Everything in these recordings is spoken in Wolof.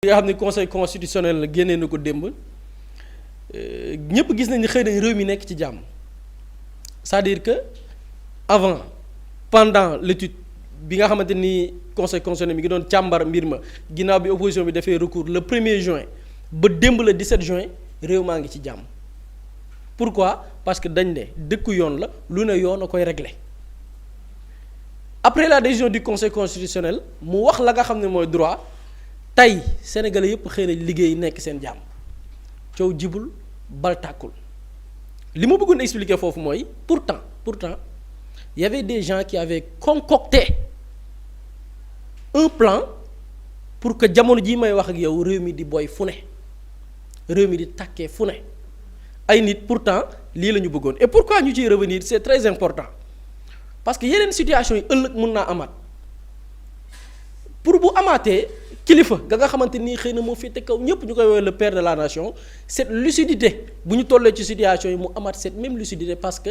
li nga xam ne conseil constitutionnel la génnee na ko démb ñëpp gis nañ ni xëy nañ réew mi nekk ci jàmm c'est-à-dire que avant pendant l'étude bi nga xamante ni conseil constitutionnel mi ngi doon càmbar mbir ma ginnaaw bi opposition bi defee recours le 1er juin ba démb le 17 juin réew maa ngi ci jàmm pourquoi parce que dañ ne dëkku yoon la lu ne yoon a koy régler après la décision du conseil constitutionnel mu wax la nga xam ne mooy droit tey sénégalais yëpp xëy na liggéey nekk seen jàmm coow jibul bal tàkkul li ma bëggoon expliquer foofu mooy pourtant il y avait des gens qui avaient concocté un plan pour que jamono jii may wax ak yow réew mi di boy fu ne réew mi di tàkkee fu ne ay nit pourtant lii la ñu bëggoon et pourquoi ñu ciy revenir c'est très important parce que yeneen situation yi ëllëg mën naa amaat pour bu amaatee kilifa ga nga xamante ni xëy na moo féete kaw ñëpp ñu koy woowee le père de la nation cette lucidité bu ñu tollee ci situation yi mu amaat cette même lucidité parce que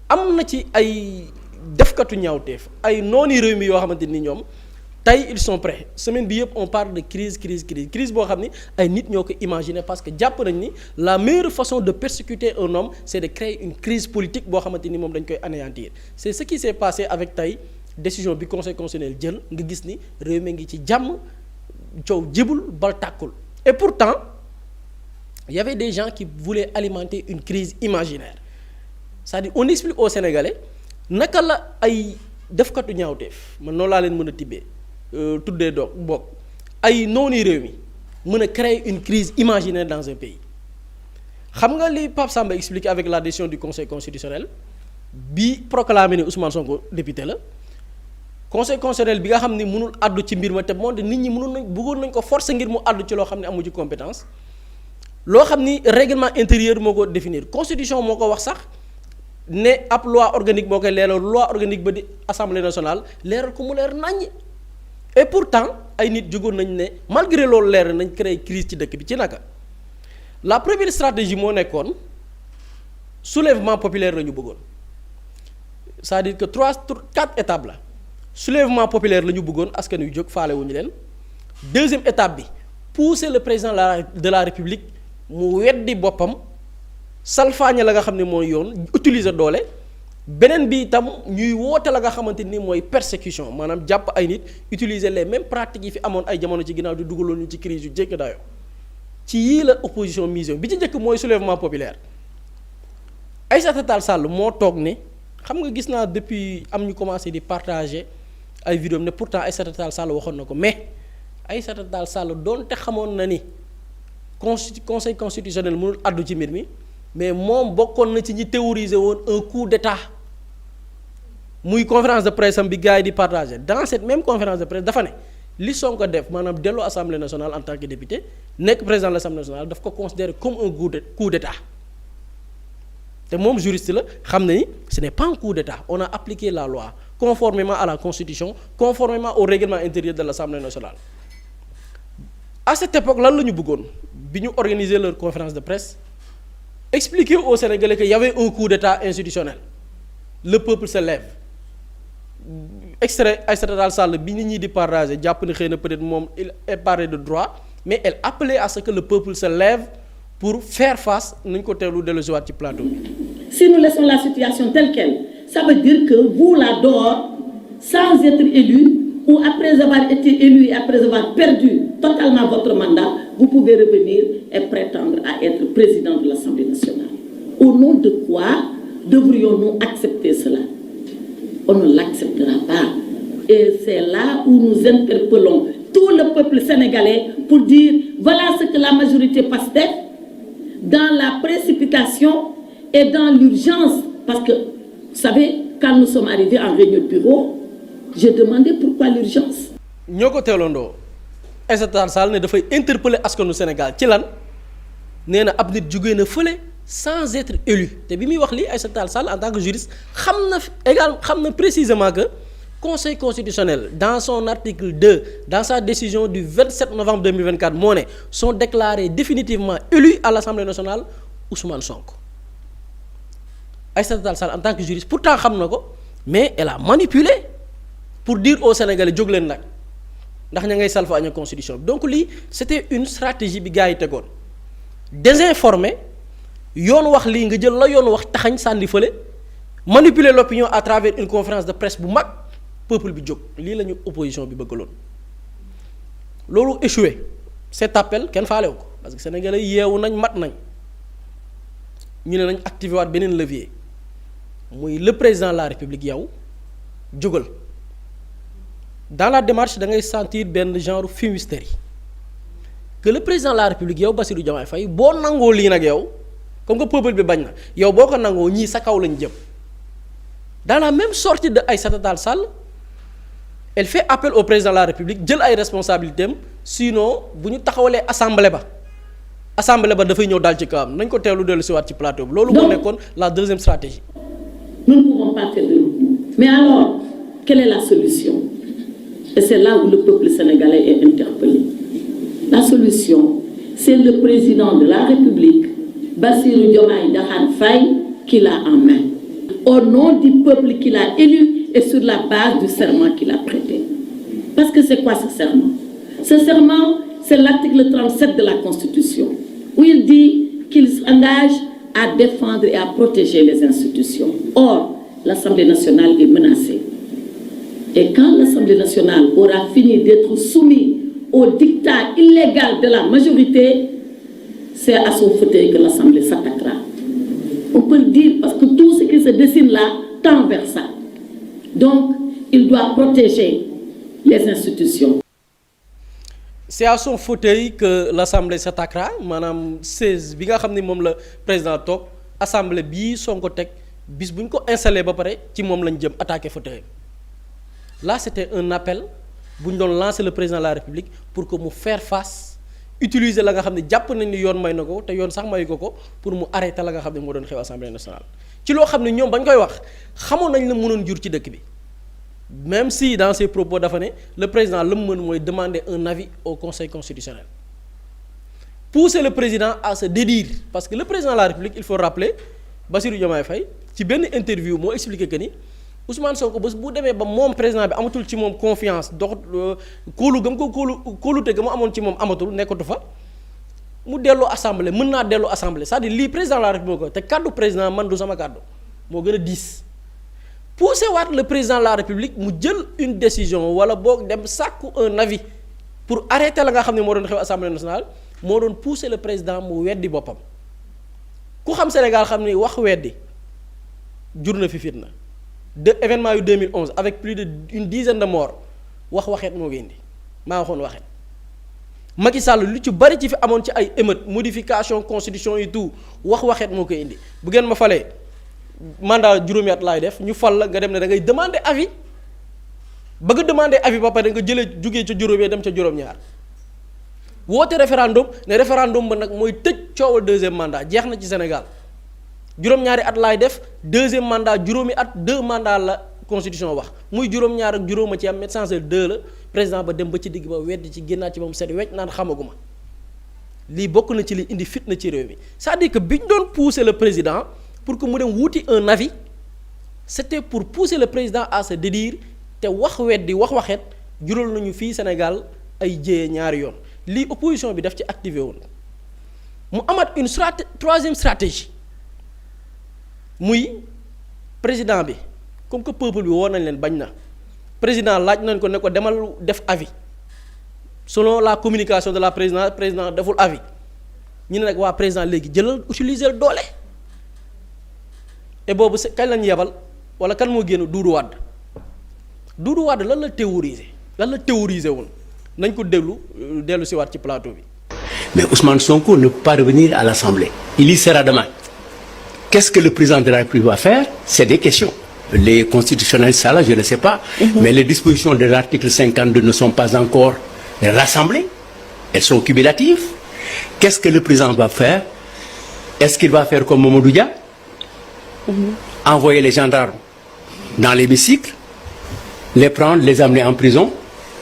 am na ci ay defkatu ñaawteef ay nooni réew mi yoo xamante ni ñoom tey ils sont prêts semaine bi yëpp on parle de crise boo xam ni ay nit ñoo ko imaginer parce que jàpp nañ ni la meilleure façon de persécuter un homme c'est de créer une crise politique boo xamante ni moom dañ koy anéantir c'est ce qui s'est passé avec tey décision bi conseil constitutionnel jël nga gis ni réew mi ngi ci jàmm coow jibul bal tàkkul et pourtant il y avait des gens qui voulaient alimenter une crise imaginaire c'est-à-dire on explique aux Sénégalais naka la ay defkatu ñaawteef man noonu laa leen mën a tibbee tuddee doog bokk ay noonu réew mi mën a créer une crise imaginaire dans un pays xam nga li Pape Samba expliqué avec la décision du conseil constitutionnel bi proclamé ni Ousmane Sonko député la conseil constitutionnel bi nga xam ni mënul àddu ci mbir ma te moo de nit ñi mënul nañ bëggoon nañ ko forcer ngir mu àddu ci loo xam ne amu ci compétence loo xam ni règlement intérieur moo ko définir constitution moo ko wax sax ne ab loi organique moo koy leeral loi organique ba di assemblée nationale leeral ko mu leer naññ et pourtant ay nit jógoon nañ ne malgré loolu leer nañ créer crise ci dëkk bi ci naka la première stratégie moo nekkoon soulèvement populaire la ñu bëggoon c'est-à-dire que 4 étapes la soulèvement populaire la ñu bëggoon askan wi jóg faale wuñu leen deuxième étape bi pousser le président de la république mu weddi boppam salfaañe la nga xam ne mooy yoon utiliser doole beneen bi itam ñuy woote la nga xamante ni mooy persécution maanaam jàpp ay nit utiliser les mêmes pratiques yi fi amoon ay jamono ci ginnaaw di dugaloon ñu ci crise yu jékki dayo ci yii la opposition mise bi ci njëkk mooy soulèvement populaire Aïssata Tall Sall moo toog ne xam nga gis naa depuis am ñu commencé di partager ay vidéo ne pourtant Aïssata Tall Sall waxoon na ko mais Aïssata Tall Sall doonte xamoon na ni conseil constitutionnel mënul àddu ci mbir mi mais moom bokkoon na ci ñi théoriser woon un coup d'état muy conférence de presse am bi gars yi di partager dans cette même conférence de presse dafa ne li Sonko def maanaam delloo assemblée nationale en tant que député nekk président de l'assemblée nationale daf ko considérer comme un coup d'état te moom juriste la xam na ni ce n'est pas un coup d'état on a appliqué la loi conformément à la constitution conformément au règlement intérieur de l'assemblée nationale à cette époque lan la ñu bëggoon bi ñu organiser leur conférence de presse expliquer aux Sénégalais qu'il y avait un coup d'état institutionnel le peuple se lève extrait Aïssata Tall Sall bi nit ñi di partager jàpp ni xëy na peut-être moom il est paré de droit mais elle appelait à ce que le peuple se lève pour faire face nañ ko teelu dellusiwaat ci plateau bi. Si nous laissons la situation telle qu'elle, ça veut dire que vous là dehors, sans être élu ou après avoir été élu et après avoir perdu totalement votre mandat, vous pouvez revenir et prétendre à être président de l'Assemblée nationale. Au nom de quoi devrions-nous accepter cela? On ne l'acceptera pas. Et c'est là où nous interpellons tout le peuple sénégalais pour dire voilà ce que la majorité passe d'être dans la précipitation et dans l'urgence. Parce que, vous savez, quand nous sommes arrivés en réunion de bureau, j'ai demandé pourquoi l'urgence. ñoo ko teelandoo Aïssata Tall Sall ne dafay interpeller askanu Sénégal ci lan nee na ab nit jógee na fële sans être élu te bi muy wax lii Aïssata Tall Sall en tant que juriste xam na précisément que conseil constitutionnel dans son article 2 dans sa décision du 27 novembre 2024 moo ne sont déclarés définitivement élus à l'Assemblée nationale Ousmane Sonko Aïssata Tall Sall en tant que juriste pourtant xam na ko mais elle a manipulé pour dire aux Sénégalais jóg leen nag ndax ña ngay salfaañe constitution bi donc lii c'était une stratégie bi gars yi tegoon désinformer yoon wax lii nga jël la yoon wax taxañ sànni fële manipuler l'opinion à travers une conférence de presse bu mag peuple bi jóg lii la ñu opposition bi bëggaloon loolu échoué cet appel kenn faalewu ko parce que sénégalais yeewu nañ mat nañ ñu ne nañ activé waat beneen levier muy le président de la république yow jógal dans la démarche da ngay sentir benn genre fumisterie que le président de la république yow Bassirou Diomaye Faye boo nangoo lii nag yow comme que peuple bi bañ na yow boo ko nangoo ñii sa kaw lañ jëm dans la même sortie de Aïssata Tall Sall elle fait appel au président de la république jël ay responsabilités am sinon bu ñu taxawalee assemblée ba dafay ñëw daal ci kawam nañ ko teelu dellu si waat ci plateau bi loolu moo nekkoon la deuxième stratégie. Nous ne pouvons pas faire de nous. Mais alors, quelle est la solution? Et c'est là où le peuple sénégalais est interpellé. La solution, c'est le président de la République, Bassirou Diomaye Diakhar Faye, qui l'a en main. Au nom du peuple qu'il a élu et sur la base du serment qu'il a prêté. Parce que c'est quoi ce serment? Ce serment, c'est l'article 37 de la Constitution, où il dit qu'il s'engage à défendre et à protéger les institutions. Or, l'Assemblée nationale est menacée. Et quand l'Assemblée nationale aura fini d'être soumise au dictat illégal de la majorité, c'est à son fauteuil que l'Assemblée s'attaquera. On peut le dire parce que tout ce qui se dessine là tend vers ça. Donc, il doit protéger les institutions. C'est à son fauteuil que l'Assemblée s'attaquera maanaam 16 bi nga xam ne moom la président toog assemblée bii Sonko teg bis bu ñu ko installé ba pare ci moom lañ jëm attaqué fauteuil là c'était un appel bu ñu doon lancer le président de la République pour que mu faire face utiliser la nga xam ne jàpp nañ ni yoon may na ko te yoon sax mayu ko pour mu arrêter la nga xam ne moo doon xew assemblée nationale ci loo xam ne ñoom bañ koy wax xamoon nañ la mënoon jur ci dëkk bi. Même si dans ses propos dafa ne le président la mu mën mooy demander un avis au conseil constitutionnel pousser le président à se dédire parce que le président de la république il faut rappeler Bassirou Diomaye Faye ci benn interview moo expliqué que ni Ousmane Sonko bés bu demee ba moom président bi amatul ci moom confiance dox kóolu gam ko kóolute ga mu amoon ci moom amatul nekkatu fa mu delloo assemblée mën naa delloo assemblée c'est-à-dire lii président de la république moo ko te kàddu président man du sama kàddu moo gën a diis. Pousser waat le président de la république mu jël une décision wala boog dem sàkku un avis pour arrêter la nga xam ne moo doon xew assemblée nationale moo doon pousser le président mu weddi boppam ku xam Sénégal xam ni wax weddi jur na fi fitna de événement yu 2011 avec plus de une dizaine de morts waxeet moo ngi indi maa waxoon waxeet Macky Sall lu ci bari ci fi amoon ci ay émeute modification constitution et tout waxeet moo koy indi bu ngeen ma falee. mandat juróomi at laay def ñu fal la nga dem ne da ngay demander avis bëgg a demander avis ba pare nga jëlee jugee ca juróomee dem ca juróom-ñaar woote référendum ne référendum ba nag mooy tëj coowal deuxième mandat jeex na ci Sénégal juróom-ñaari at laay def deuxième mandat juróomi at 2 mandats la constitution wax muy juróom-ñaar ak juróoma ci am médecin 2 la président ba dem ba ci digg ba weddi ci génnaat ci ba mu set wecc naan xamaguma lii bokk na ci li indi fitna ci réew mi c'est-à-dire que biñ doon pousser le président. Pour que mu dem wuti un avis c'était pour pousser le président à se dédire te waxeet jural nañu fii Sénégal ay jéyee ñaari yoon lii opposition bi daf ci activé woon mu amaat une troisième stratégie muy président bi comme que peuple bi woo nañ leen bañ na président laaj nañ ko ne ko demal def avis selon la communication de la président deful avis ñu ne nag waa président léegi jëlal utiliser doole. et boobu kañ lañ yebal wala kan moo génn Doudou Wade lan la théoriser woon nañ ko dellu si waat ci plateau bi. Mais Ousmane Sonko ne peut pas revenir à l'Assemblée. Il y sera demain. Qu'est-ce que le président de la République va faire? C'est des questions. Les constitutionnels, ça là, je ne sais pas. Mais les dispositions de l'article 52 ne sont pas encore rassemblées. Elles sont cumulatives. Qu'est-ce que le président va faire? Est-ce qu'il va faire comme Mamadou Dia? Envoyer les gendarmes dans l'hémicycle, les prendre, les amener en prison.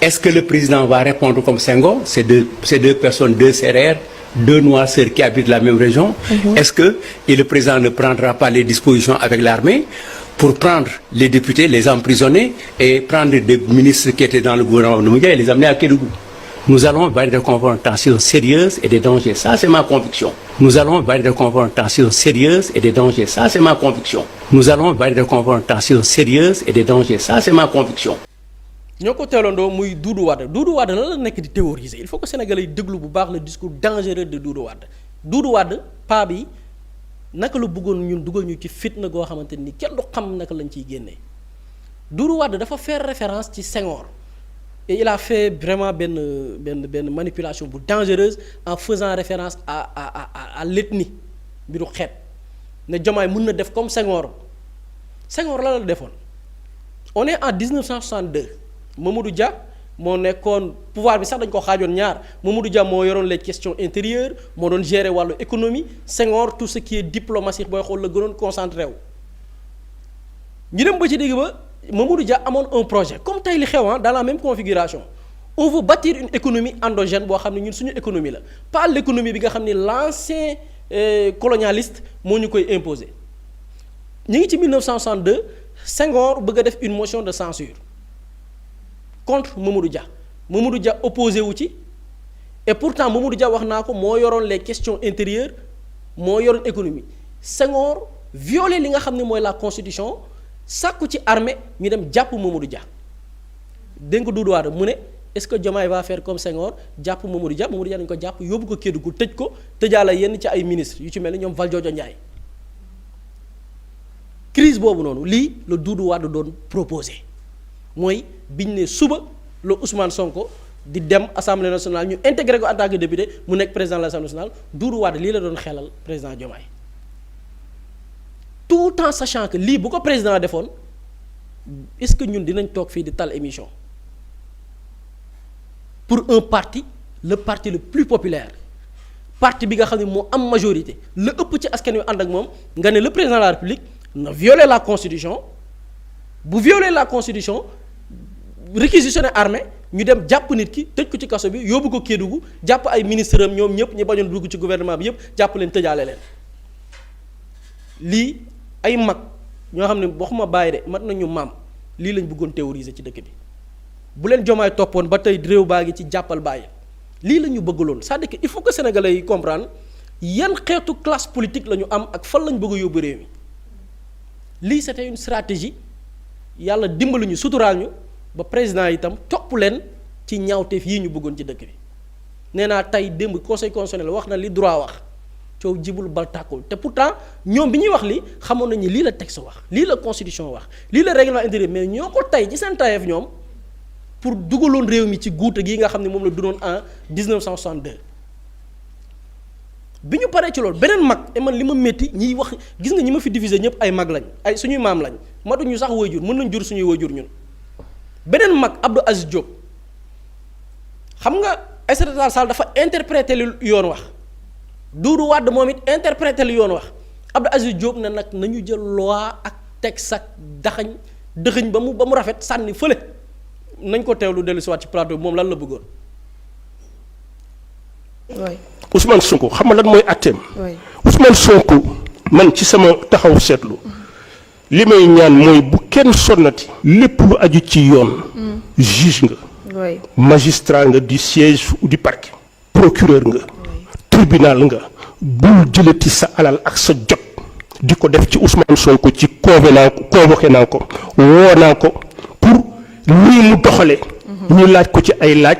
Est-ce que le président va répondre comme Senghor? Ces deux personnes, 2 Sérères, 2 Noirceurs qui habitent la même région. Est-ce que le président ne prendra pas les dispositions avec l'armée pour prendre les députés, les emprisonner et prendre des ministres qui étaient dans le gouvernement de Noumédia et les amener à Kédougou. Nous allons vers des confrontations sérieuses et des dangers. Ça, c'est ma conviction. Nous allons vers des confrontations sérieuses et des dangers. Ça, c'est ma conviction. Nous allons vers des confrontations sérieuses et des dangers. Ça, c'est ma conviction. ñoo ko teelandoo muy Doudou Wade lan la nekk di théoriser il faut que Sénégalais yi déglu bu baax le discours dangereux de Doudou Wade paa bi naka la bëggoon ñun dugal ñu ci fitna goo xamante ni kenn du xam naka lañ ciy génnee Doudou Wade dafa faire référence ci Senghor et il a fait vraiment benn manipulation bu dangereuse en faisant référence à l'ethnie mbiru xeet ne Diomaye mën na def comme Senghor la defoon on est en 1962 Mamadou Dia moo nekkoon pouvoir bi sax dañ ko xaajoon ñaar Mamadou Dia moo yoroon les questions intérieures moo doon gérer wàllu économie Senghor tout ce qui est diplomatie booy xool la gënoon concentré wu. ñu dem ba ci digg ba Mamadou Dia amoon un projet comme tey li xew dans la même configuration on veut bâtir une économie endogène boo xam ne ñun suñu économie la pas l'économie bi nga xam ne l'ancien colonialiste moo ñu koy imposer. ñu ngi ci 1962 Senghor bëgg a def une motion de censure contre Mamadou Dia opposé wu ci et pourtant Mamadou Dia wax naa ko moo yoroon les questions intérieures moo yoroon économie Senghor violé li nga xam ne mooy la constitution sàkku ci armée ñu dem jàpp Mamadou Dia dénk Doudou Wade mu ne est-ce que Diomaye va faire comme Senghor jàpp Mamadou Dia dañu ko jàpp yóbbu ko Kédougou tëj ko tëjaala yenn ci ay ministres yu ci mel ni ñoom Valdiodio Ndiaye crise boobu noonu lii la Doudou Wade doon proposé mooy biñ ne suba la Ousmane Sonko di dem assemblée nationale ñu intégré ko en tant que député mu nekk président de l'Assemblée nationale Doudou Wade lii la doon xelal président Diomaye tout en sachant que lii bu ko président defoon est-ce que ñun dinañ toog fii di tal émission pour un parti le parti le plus populaire parti bi nga xam ne moo am majorité la ëpp ci askan wi ànd ak moom nga ne le président de la République na violer la constitution bu violer la constitution réquisitionner armée ñu dem jàpp nit ki tëj ko ci kaso bi yóbbu ko Kédougou jàpp ay ministres am ñoom ñëpp ñi bañoon dugg ci gouvernement bi yëpp jàpp leen tëjaale leen lii ay mag ñoo xam ne waxuma bàyyi de mat nañu maam lii lañ bëggoon théoriser ci dëkk bi bu leen Diomaye toppoon ba tey réew baa ngi ci jàppal bàyyi lii la ñu bëggaloon c'est-à-dire que il faut que sénégalais yi comprendre yan xeetu classe politique la ñu am ak fan lañ bëgg a yóbbu réew mi lii c'était une stratégie yàlla dimbali ñu suturaal ñu ba président itam topp leen ci ñaawteef yii ñu bëggoon ci dëkk bi nee naa tey démb conseil constitutionnel wax na li droit wax coow jibul bal tàkkul te pourtant ñoom bi ñuy wax li xamoon nañu lii la texte wax lii la constitution wax lii la règlement intérieur mais ñoo ko tey ci seen tayeef ñoom pour dugaloon réew mi ci guuta gii nga xam ne moom la dunoon en 1962 bi ñu paree ci loolu beneen mag et man li ma métti ñiy wax gis nga ñi ma fi diviser ñëpp ay mag lañ ay suñuy maam lañ matuñu sax waajur mën nañ jur suñuy waajur ñun beneen mag Abdou Aziz Diop xam nga Aïssata Tall Sall dafa interpréter li yoon wax Doudou Wade moom it interpréter li yoon wax Abdou Aziz Diop ne nag nañu jël loi ak texte ak dëxëñ ba mu rafet sànni fële nañ ko teewlu dellu si waat ci plateau bi moom lan la bëggoon. oui Ousmane Sonko xam nga lan mooy atteem. oui Ousmane Sonko man ci sama taxaw seetlu li may ñaan mooy bu kenn sonnati lépp lu aju ci yoon. juge nga. oui magistrat nga du siège ou du parquet. procureur nga. tribunal nga. bul jëlati sa alal ak sa jot di ko def ci Ousmane Sonko ci convoqué naa ko woo naa ko pour lii mu doxale ñu laaj ko ci ay laaj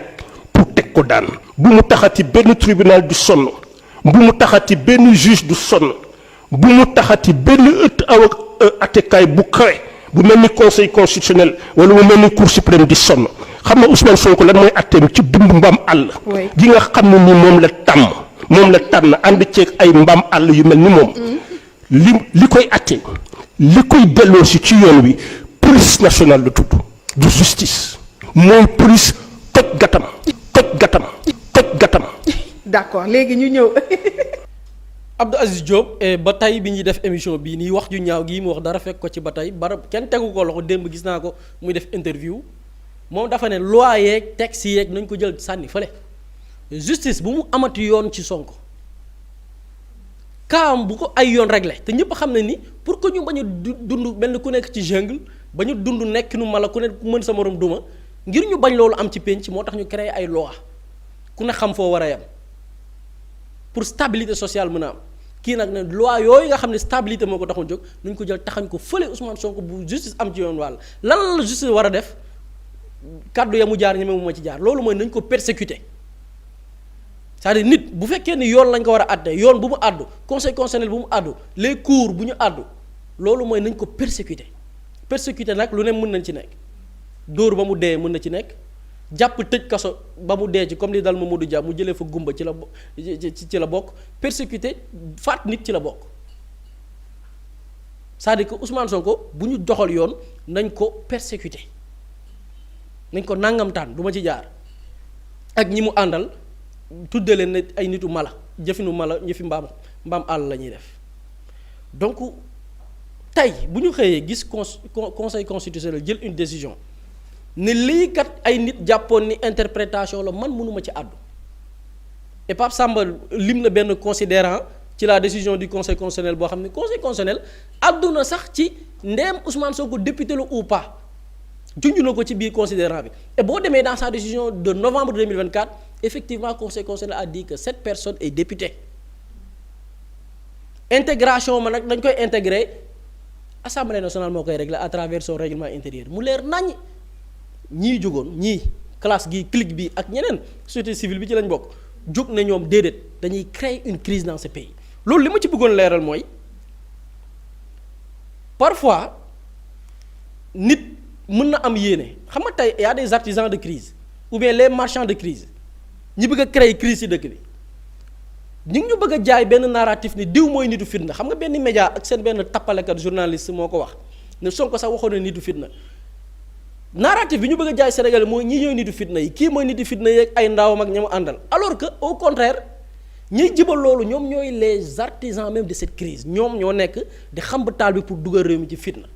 pour teg ko daan bu mu taxati benn tribunal du sonn bu mu taxati benn juge du sonn bu mu taxati benn ëtt attekaay bu kawe bu mel ni conseil constitutionnel wala mu mel ni cour suprême di sonn xam nga Ousmane Sonko lan mooy atteem ci dund mbaam àll gi nga xam ne ni moom la tànn ànd ceeg ay mbaam àll yu mel ni moom li koy atte li koy delloo si ci yoon wi police nationale la tudd du justice mooy police toj gatam d'accord léegi ñu ñëw Abdou Aziz Diop ba tey bi ñuy def émission bii nii wax ju ñaaw gii mu wax dara fekk ko ci ba tey barab kenn tegu ko loxo démb gis naa ko muy def interview moom dafa ne loi yeeg texte yeeg nañ ko jël sànni fële justice bu mu amati yoon ci Sonko kaam bu ko ay yoon réglé te ñëpp xam ne ni pour que ñu bañ a dund mel ni ku nekk ci jungle ba ñu dund nekk nu mala ku ne ku mën sa morom duma ngir ñu bañ loolu am ci penc moo tax ñu créé ay loi ku ne xam foo war a yem pour stabilité sociale mën a am kii nag ne loi yooyu nga xam ne stabilité moo ko taxoon jóg nuñ ko jël taxañ ko fële Ousmane Sonko bu justice am ci yoon wàll lan la justice war a def kàddu ya mu jaar ñeme mu ma ci jaar loolu mooy nañ ko persécuter c'est-à-dire nit bu fekkee ni yoon lañ ko war a àtte yoon bu mu àddu conseil constitutionnel bu mu àddu les cours bu ñu àddu loolu mooy nañ ko persécuter nag lu ne mën nañ ci nekk dóor ba mu dee mën na ci nekk jàpp tëj kaso ba mu dee ci comme li dal Mamadou Dia mu jëlee fa gumba ci la bokk persécuter faat nit ci la bokk c'est-à-dire que Ousmane Sonko bu ñu doxal yoon nañ ko persécuter nañ ko nangamtaan du ma ci jaar ak ñi mu àndal tudde leen ne ay nitu mala jëfinu mala jëfi mbaam àll la ñuy def donc tey bu ñu xëyee gis conseil constitutionnel jël une décision ne lii kat ay nit jàppoon ni interprétation la man mënuma ci àddu et Pape Samba lim na benn considérant ci la décision du conseil constitutionnel boo xam ne conseil constitutionnel àddu na sax ci ndeem Ousmane Sonko député la ou pas junj na ko ci biir considérant bi et boo demee dans sa décision de novembre 2024 effectivement conseil constitutionnel a dit que cette personne est députée intégration ma nag dañ koy intégrer assemblée nationale moo koy régler à travers son règlement intérieur mu leer naññ ñii jógoon ñii classe gi clique bi ak ñeneen société civile bi ci lañ bokk jóg na ñoom déedéet dañuy créer une crise dans ce pays loolu li ma ci bëggoon leeral mooy parfois nit mën na am yéene xam nga tey y a des artisans de crise ou bien les marchands de crise ñi bëgg a créer crise ci dëkk bi ñu ngi ñu bëgg a jaay benn narratif ni diw mooy nitu fitna xam nga benn média ak seen benn tappalekat journaliste moo ko wax ne Sonko sax waxoon na nitu fitna narratif bi ñu bëgg a jaay Sénégal mooy ñi ñooy nitu fitna yi kii mooy nitu fitna yi ak ay ndawam ak ña mu àndal alors que au contraire ñiy jibal loolu ñoom ñooy les artisans même de cette crise ñoom ñoo nekk di xam ba taal bi pour dugal réew mi ci fitna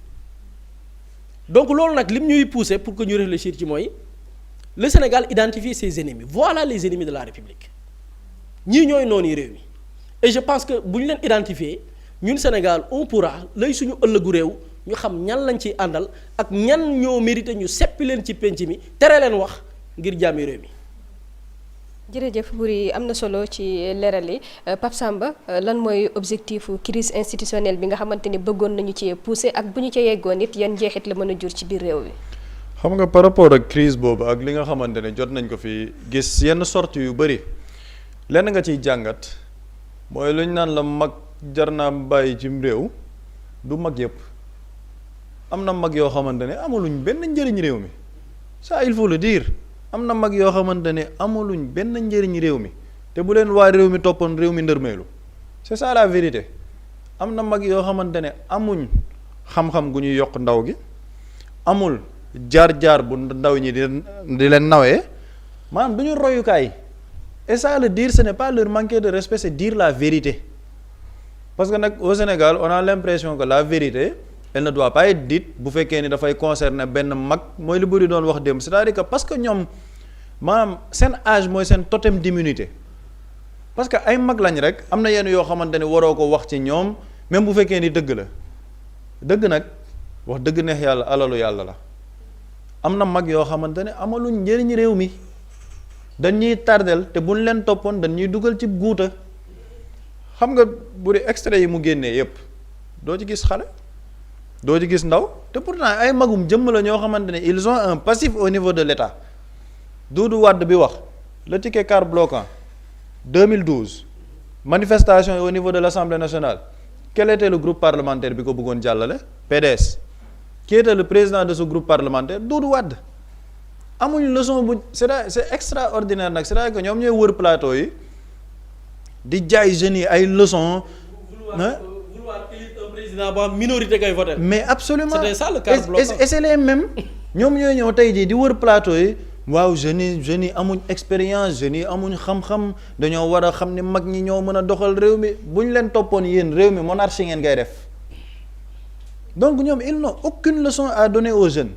donc loolu nag lim ñuy pousser pour que ñu réfléchir ci mooy le Sénégal identifie ses ennemis voilà les ennemis de la République ñii ñooy noonu réew mi et je pense que bu ñu leen identifier ñun Sénégal on pourra lay suñu ëllëgu réew ñu xam ñan lañ ciy àndal ak ñan ñoo mérité ñu seppi leen ci penc mi tere leen wax ngir jàmmi réew mi. jërëjëf Boury am na solo ci leeral yi Pape Samba lan mooy objectif crise institutionnelle bi nga xamante ni bëggoon nañu ci pousser ak bu ñu ca yeggoon it yan njeexit la mën a jur ci biir réew mi. xam nga par rapport ak crise boobu ak li nga xamante ne jot nañ ko fi gis yenn sorties yu bëri lenn nga ciy jàngat mooy lu ñu naan la mag jar naa bàyyi cim réew du mag yëpp am na mag yoo xamante ne amuluñ benn njëriñ réew mi ça il faut le dire. am na mag yoo xamante ne amaluñ benn njëriñ réew mi te bu leen waa réew mi toppoon réew mi ndërmeelu c'est ça la vérité am na mag yoo xamante ne amuñ xam-xam gu ñuy yokk ndaw gi amul jaar-jaar bu ndaw ñi di leen nawee maanaam du ñu royukaay et ça le dire ce n'est pas leur manquer de respect c'est dire la vérité parce que nag au Sénégal on a l'impression que la vérité elle ne doit pas être dite bu fekkee ni dafay concerner benn mag mooy li bëri doon wax dem c'est-à-dire que parce que ñoom maanaam seen âge mooy seen totem d'immunité parce que ay mag lañ rek am na yenn yoo xamante ne waroo ko wax ci ñoom même bu fekkee ni dëgg la dëgg nag wax dëgg neex yàlla alalu yàlla la am na mag yoo xamante ne amaluñ njëriñ réew mi dañuy tardel te buñ leen toppoon dañuy dugal ci guuta xam nga bu di extrait yi mu génnee yépp doo ci gis xale doo ci gis ndaw te pourtant ay magum jëmm la ñoo xamante ne ils ont un passif au niveau de l'État Doudou Wade bi wax le ticket car bloquant 2012 manifestation au niveau de l'Assemblée nationale quel était le groupe parlementaire bi ko bëggoon jàllale PDS qui était le président de ce groupe parlementaire Doudou Wade amuñu leçon bu c'est extraordinaire nag c'est-à-dire que ñoom ñooy wër plateau yi di jaay jeunes yi ay leçons président boo xam minorité kay voté. mais absolument c'était ça le cas bloquant et c'est les mêmes ñoom ñooy ñëw tey jii di wër plateau yi waaw jeunes yi amuñ expérience jeunes yi amuñ xam-xam dañoo war a xam ne mag ñi ñoo mën a doxal réew mi bu ñu leen toppoon yéen réew mi monarchie ngeen koy def donc ñoom ils n'ont aucune leçon à donner aux jeunes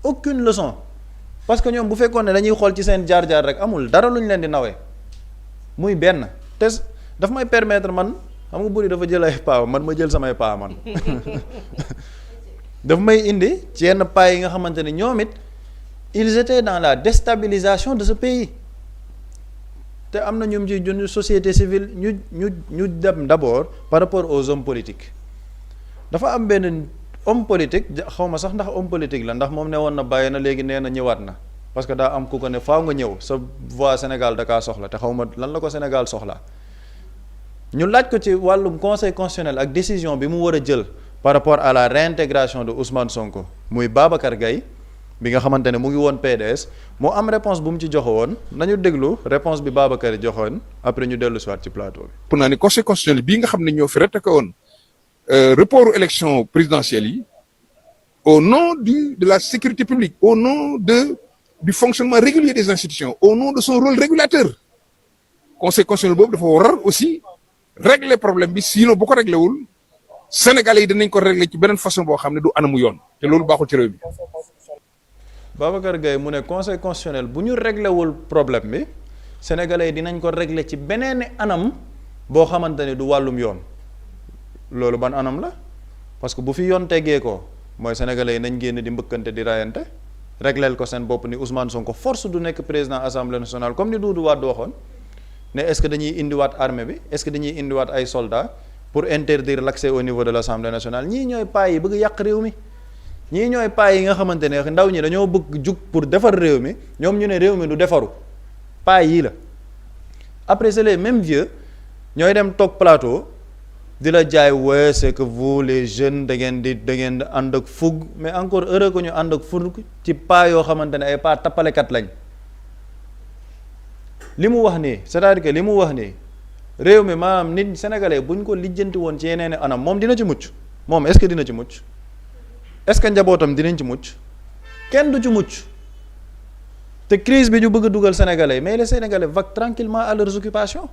aucune leçon parce que ñoom bu fekkoon ne dañuy xool ci seen jaar-jaar rek amul dara lu ñu leen di nawee muy benn te daf may permettre man xam nga buri dafa jël ay paa man ma jël samay paa man daf may indi ci yenn paa yi nga xamante ne ñoom it ils étaient dans la déstabilisation de ce pays te am na ñum ci jund société civile ñu dem d'abord par rapport aux hommes politiques dafa am benn homme politique xaw ma sax ndax homme politique la ndax moom ne woon na bàyyi na léegi nee na ñëwaat na parce que daa am ku ko ne faaw nga ñëw sa voix Sénégal da kaa soxla te xaw ma lan la ko Sénégal soxla ñu laaj ko ci wàllum conseil constitutionnel ak décision bi mu war a jël par rapport à la réintégration de Ousmane Sonko muy Babacar Gaye bi nga xamante ne mu ngi woon PDS mu am réponse bu mu ci joxe woon nañu déglu réponse bi Babacar yi joxoon après ñu dellu si waat ci plateau bi. pour naa ne conseil constitutionnel bii nga xam ne ñoo fi retoqué woon report élection présidentielle yi au nom de la sécurité publique au nom du fonctionnement régulier des institutions au nom de son rôle régulateur conseil constitutionnel boobu dafa war aussi régler problème bi sinon bu ko réglé wul Sénégalais yi danañ ko régler ci beneen façon boo xam ne du anamu yoon te loolu baaxul ci réew mi. Babacar Gaye mu ne conseil constitutionnel bu ñu réglé wul problème bi Sénégalais yi dinañ ko régler ci beneen anam boo xamante ne du wàllum yoon loolu ban anam la parce que bu fi yoon teggee ko mooy Sénégalais yi nañ génn di mbëkkante di rayante régleel ko seen bopp ni Ousmane Sonko force du nekk président assemblée nationale comme ni Doudou Wade waxoon ne est-ce que dañuy indiwaat armée bi est-ce que dañuy indiwaat ay soldats pour interdire l'accès au niveau de l'assemblée nationale ñii ñooy paa yi bëgg yàq réew mi ñii ñooy paa yi nga xamante ne ndaw ñi dañoo bëgg jug pour defar réew mi ñoom ñu ne réew mi du defaru paa yii la après c'est les mêmes vieux ñooy dem toog plateau di la jaay ouais c'est que vous les jeunes da ngeen di ànd ak fugg mais encore heureux que ñu ànd ak fugg ci paa yoo xamante ne ay paa tappalekat lañ li mu wax nii c'est-à-dire que li mu wax nii réew mi maanaam nit sénégalais bu ñu ko lijjanti woon ci yeneen i anam moom dina ci mucc moom est-ce que dina ci mucc est-ce que njabootam dinañ ci mucc kenn du ci mucc te crise bi ñu bëgg a dugal sénégalais mais les sénégalais vaquent tranquillement à leurs occupations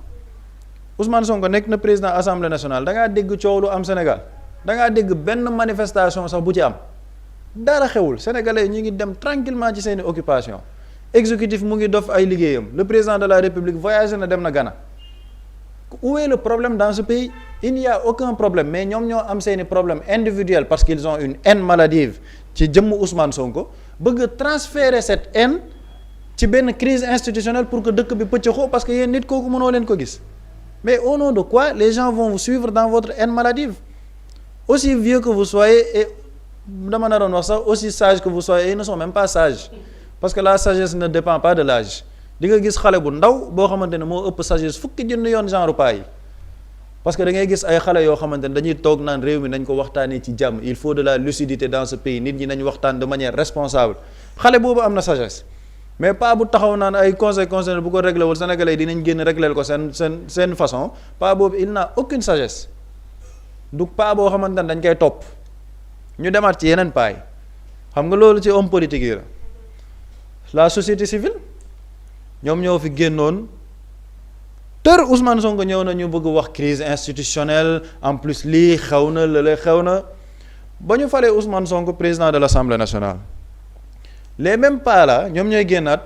Ousmane Sonko nekk na président assemblée nationale da ngaa dégg coow lu am Sénégal da ngaa dégg benn manifestation sax bu ci am dara xewul sénégalais ñu ngi dem tranquillement ci seeni occupation exécutif mu ngi dof ay liggéeyam le président de la république voyagé na dem na Ghana où est le problème dans ce pays il n'y a aucun problème mais ñoom ñoo am seeni problème individuel parce qu'ils ont une haine maladive ci jëmm Ousmane Sonko bëgg a transférer cette haine ci benn crise institutionnelle pour que dëkk bi pëccëxoo parce que yéen nit kooku mënoo leen ko gis mais au nom de quoi les gens vont vous suivre dans votre haine maladive aussi vieux que vous soyez et dama naroon wax sax aussi sage que vous soyez ils ne sont même pas sages parce que la sagesse ne dépend pas de l'âge di nga gis xale bu ndaw boo xamante ne moo ëpp sagesse fukki junni yoon genre paa yi parce que da ngay gis ay xale yoo xamante ne dañuy toog naan réew mi nañ ko waxtaanee ci jàmm il faut de la lucidité dans ce pays nit ñi nañ waxtaan de manière responsable xale boobu am na sagesse mais pas bu taxaw naan ay conseil constitutionnel bu ko réglé wul sénégalais yi dinañ génn réglé ko seen façon pas boobu il n'a aucune sagesse du pas boo xamante ne dañ koy topp ñu demaat ci yeneen paa yi xam nga loolu ci homme politique yi la société civile ñoom ñoo fi génnoon tër Ousmane Sonko ñëw na ñu bëgg wax crise institutionnelle en plus lii xew na lële xew na ba ñu falee Ousmane Sonko président de l'Assemblée nationale les mêmes pas là ñoom ñooy génnaat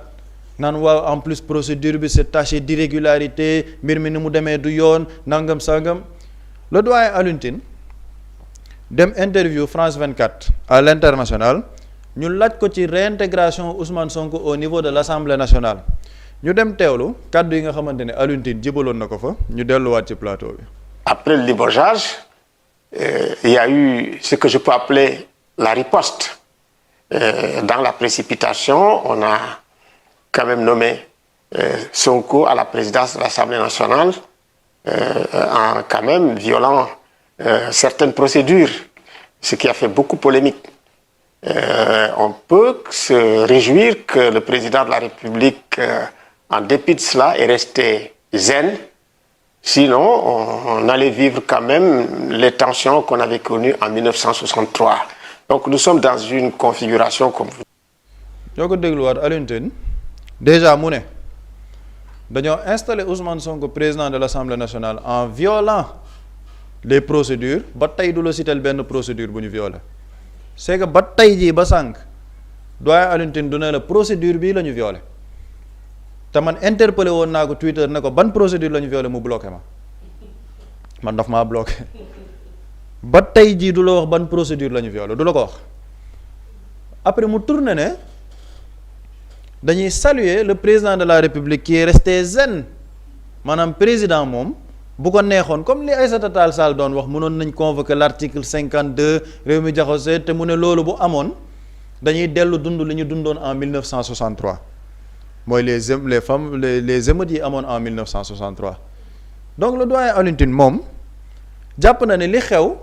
naan waaw en plus procédure bi c'est taché d'irrégularité mbir mi ni mu demee du yoon nangam sangam le doyen Alioune Tine dem interview France 24 à l'international ñu laaj ko ci réintégration Ousmane Sonko au niveau de l'Assemblée nationale ñu dem teewlu kàddu yi nga xamante ne Alioune Tine jibaloon na ko fa ñu delluwaat ci plateau bi. Après le limogeage, il y a eu ce que je peux appeler la riposte. Dans la précipitation, on a quand même nommé Sonko à la présidence de l'Assemblée nationale en quand même violant certaines procédures, ce qui a fait beaucoup polémique. On peut se réjouir que le président de la République, en dépit de cela, est resté zen. Sinon, on allait vivre quand même les tensions qu'on avait connues en 1963. Donc nous sommes dans une configuration comme vous. ñoo ko dégluwaat Alioune Tine déjà mu ne dañoo installé Ousmane Sonko président de l'Assemblée nationale en violant les procédures ba tey du la citer benn procédure bu ñu violé c'est que ba tey jii ba sànq doyen Alioune Tine du ne la procédure bii la ñu violé te man interpellé woon naa ko Twitter ne ko ban procédure la ñu violé mu bloqué ma man daf maa bloqué ba tey jii du la wax ban procédure la ñu violé du la ko wax après mu tourné ne dañuy saluer le président de la République qui est resté zen maanaam président moom bu ko neexoon comme li Aïssata Tall Sall doon wax mënoon nañ convoquer l'article 52 réew mi jaxase te mu ne loolu bu amoon dañuy dellu dund li ñu dundoon en 1963 mooy les émeutes yi amoon en 1963 donc le doyen Alioune Tine moom jàpp na ne li xew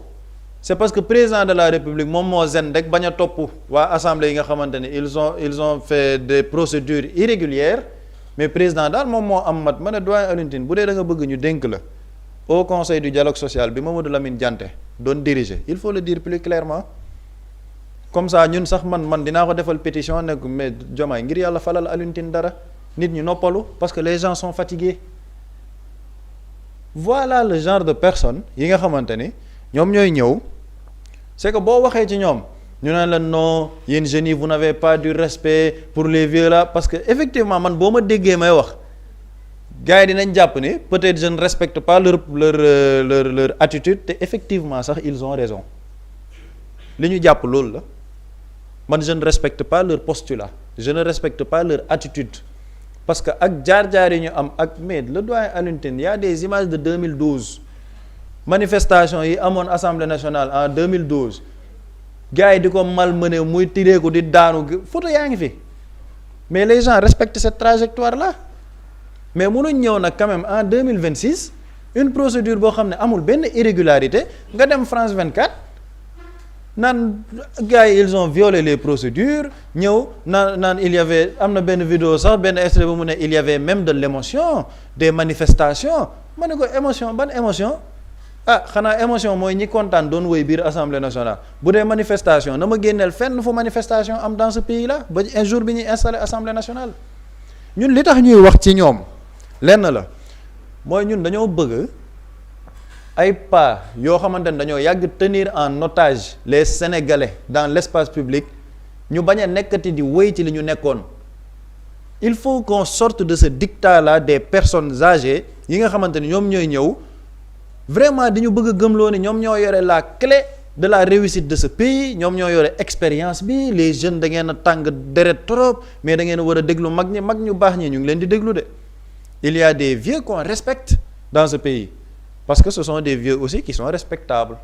c'est parce que président de la République moom moo zen rek bañ a topp waa assemblée yi nga xamante ne ils ont fait des procédures irrégulières mais président daal moom moo am mat ma ne doyen Alioune Tine bu dee da nga bëgg ñu dénk la au conseil du dialogue social bi Mamadou Lamine Dianté doon diriger il faut le dire plus clairement comme ça ñun sax man dinaa ko defal pétition ne mais Diomaye ngir yàlla falal Alioune Tine dara nit ñi noppalu parce que les gens sont fatigués voilà le genre de personnes yi nga xamante ni ñoom ñooy ñëw c'est que boo waxee ci ñoom ñu naan la non yéen jeunes yi vous n'avez pas du respect pour les vieux là parce que effectivement man boo ma déggee may wax gars yi dinañ jàpp ni peut-être je ne respecte pas leur attitude te effectivement sax ils ont raison li ñu jàpp loolu la man je ne respecte pas leur postulat je ne respecte pas leur attitude parce que ak jaar-jaar yi ñu am ak mais le doyen Alioune Tine y a des images de 2012 manifestation yi amoon Assemblée nationale en 2012 gars yi di ko malmené muy tiré ko di daanu photo yaa ngi fi mais les gens respectent cette trajectoire là mais mënuñ ñëw nag quand même en 2026 une procédure boo xam ne amul benn irrégularité nga dem France 24 naan gars yi ils ont violé les procédures ñëw naan il y avait am na benn vidéo sax benn extrait bu mu ne il y avait même de l'émotion des manifestations ma ne ko émotion ban émotion ah xanaa émotion mooy ñi kontaan doon woy biir assemblée nationale bu dee manifestation na ma génneel fenn fu manifestation am dans ce pays là ba un jour bi ñuy installé assemblée nationale ñun li tax ñuy wax ci ñoom lenn la mooy ñun dañoo bëgg ay pas yoo xamante ne dañoo yàgg tenir en otage les sénégalais dans l'espace public ñu bañ a nekkati di wéy ci li ñu nekkoon il faut qu'on sorte de ce dictat là des personnes âgées yi nga xamante ni ñoom ñooy ñëw vraiment di ñu bëgg a gëmloo ni ñoom ñoo yore la clé de la réussite de ce pays ñoom ñoo yore expérience bi les jeunes da ngeen a tàng deret trop mais da ngeen a war a déglu mag ñu baax ñi ñu ngi leen di déglu de il y a des vieux qu'on respecte dans ce pays parce que ce sont des vieux aussi qui sont respectables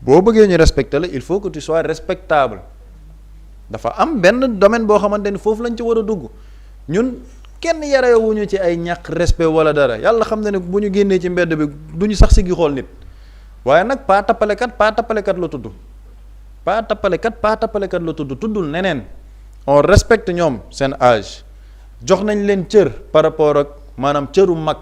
boo bëggee ñu respecter la il faut que tu sois respectable dafa am benn domaine boo xamante ni foofu lañ ci war a dugg ñun kenn yarewuñu ci ay ñàkk respect wala dara yàlla xam na ne bu ñu génnee ci mbedd bi du ñu sax siggi xool nit waaye nag paa tappalekat la tudd paa tappalekat la tuddul neneen on respecte ñoom seen âge jox nañ leen cër par rapport ak maanaam cëru mag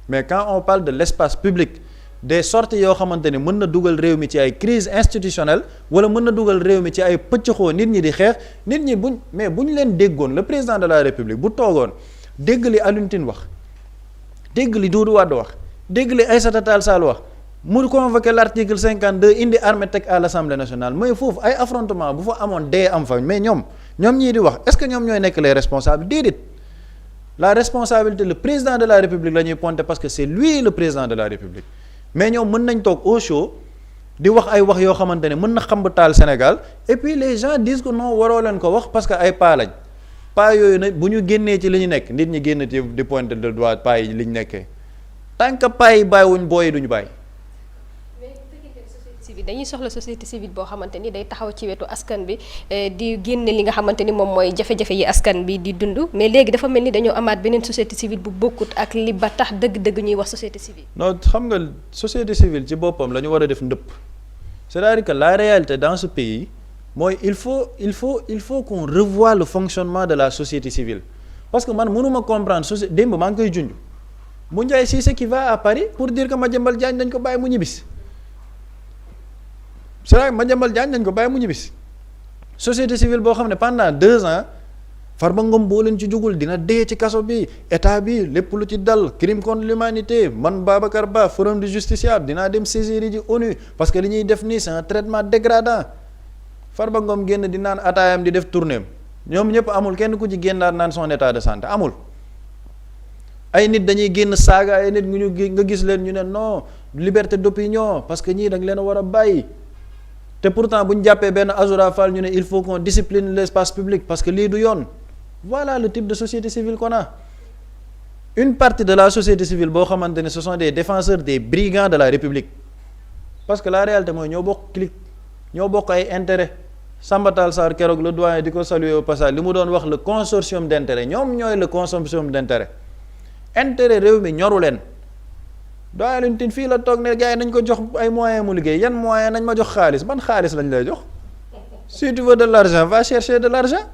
mais quand on parle de l'espace public des sorties yoo xamante ni mën na dugal réew mi ci ay crise institutionnelle wala mën na dugal réew mi ci ay pëccëxoo nit ñi di xeex nit ñi bu ñu leen déggoon le président de la république bu toogoon dégg li Alioune Tine wax dégg li Doudou Wade wax dégg li Aïssata Tall Sall wax mu convoqué l'article 52 indi armée teg à l'Assemblée nationale mais foofu ay affrontement bu fa amoon dee am fa mais ñoom ñii di wax est-ce que ñoom ñooy nekk les responsables déedéet la responsabilité le président de la république la ñuy pointer parce que c'est lui le président de la république mais ñoom mën nañ toog au chaud di wax ay wax yoo xamante ne mën na xamb taal Sénégal et puis les gens disent que non waroo leen ko wax parce que ay paa lañ paa yooyu nag bu ñu génnee ci li ñu nekk nit ñi génn ci di pointer de doigt paa yi li ñu nekkee tant que paa yi bàyyiwuñ booy yi duñu bàyyi. dañuy soxla société civile boo xamante ni day taxaw ci wetu askan bi di génne li nga xamante ni moom mooy jafe-jafe yi askan bi di dund mais léegi dafa mel ni dañoo amaat beneen société civile bu bokkut ak li ba tax dëgg-dëgg ñuy wax société civile. non xam nga société civile ci boppam la ñu war a def ndëpp c'est-à-dire que la réalité dans ce pays mooy il faut qu'on revoie le fonctionnement de la société civile parce que man mënuma comprendre société démb maa ngi koy junj mu Ndiaye Cissé qui va à Paris pour dire que Madiambal Diagne dañ ko bàyyi mu ñibbisi. c'est vrai Madiambal Diagne dañ ko bàyyi mu ñibbisi société civile boo xam ne pendant 2 ans Farba Ngom boo leen ci jugul dina dee ci kaso bi état bi lépp lu ci dal crime contre l'humanité man Babacar Ba forum du justiciable dinaa dem saisir ji ONU parce que li ñuy def nii c'est un traitement dégradant Farba Ngom génn di naan ataayam di def tournéem ñoom ñëpp amul kenn ku ci génnaat naan son état de santé amul ay nit dañuy génn saaga ay nit nga gis leen ñu ne non liberté d'opinion parce que ñii da nga leen a war a bàyyi te pourtant bu ñu jàppee benn Azoura Fall ñu ne il faut qu'on discipline l'espace public parce que lii du yoon. Voilà le type de société civile qu'on a. Une partie de la société civile boo xamante ne ce sont des défenseurs des brigands de la République parce que la réalité mooy ñoo bokk clique ñoo bokk ay intérêt Samba Tall Sarr keroog le doyen di ko saluer au passage li mu doon wax le consortium d'intérêt ñoom ñooy le consortium d'intérêt intérêt réew mi ñoru leen doyen Alioune Tine fii la toog ne gars yi nañ ko jox ay moyens mu liggéey yan moyens nañ ma jox xaalis ban xaalis lañ lay jox si tu veux de l'argent va chercher de l'argent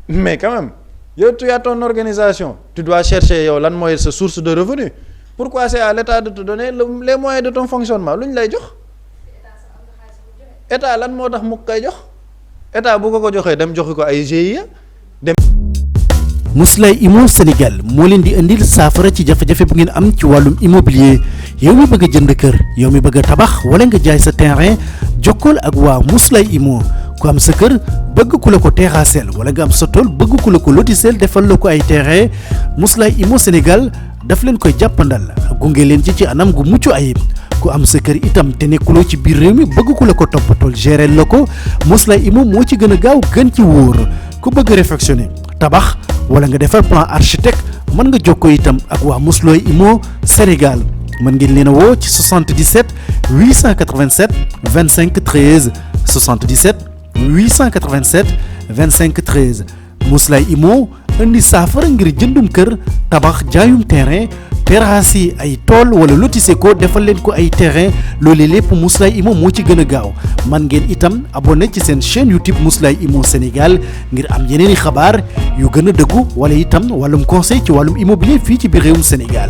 mais quand même yow tu as ton organisation tu dois chercher yow lan mooy sa source de revenu pourquoi c'est à l'État de te donner les moyens de ton fonctionnement lu ñu lay jox état lan moo tax mu koy jox état bu ko joxee dem joxi ko ay GIE dem. Mously Immo Sénégal moo leen di indil saafara ci jafe-jafe bu ngeen am ci wàllum immobilier yow mi bëgg a jënd kër yow mi bëgg a tabax wala nga jaay sa terrain jokkool ak waa Mously Immo ku am sa kër bëgg ku la ko terrassel wala nga am sa tool bëgg ku la ko lotisel defal la ko ay terrain Mously Immo Sénégal daf leen koy jàppandal gunge leen ci anam gu mucc ayib ku am sa kër itam te nekkuloo ci biir réew mi bëgg ku la ko toppatool gérer la ko Mously Immo moo ci gën a gaaw gën ci wóor ku bëgg réfectionner tabax wala nga defar plan architecte mën nga jokkoo itam ak waa Mously Immo Sénégal mën ngeen leen a woo ci 77 887 25 13 77 887 25 13 Mously Immo indi saafara ngir jëndum kër tabax jaayum terrain terrasse yi ay tool wala lotissé ko defal leen ko ay terrain loolee lépp Mously Immo moo ci gën a gaaw man ngeen itam abonné ci seen chaîne YouTube Mously Immo Sénégal ngir am yeneeni xabaar yu gën a dëggu wala itam wàllum conseil ci wàllum immobilier fii ci biir réewum Sénégal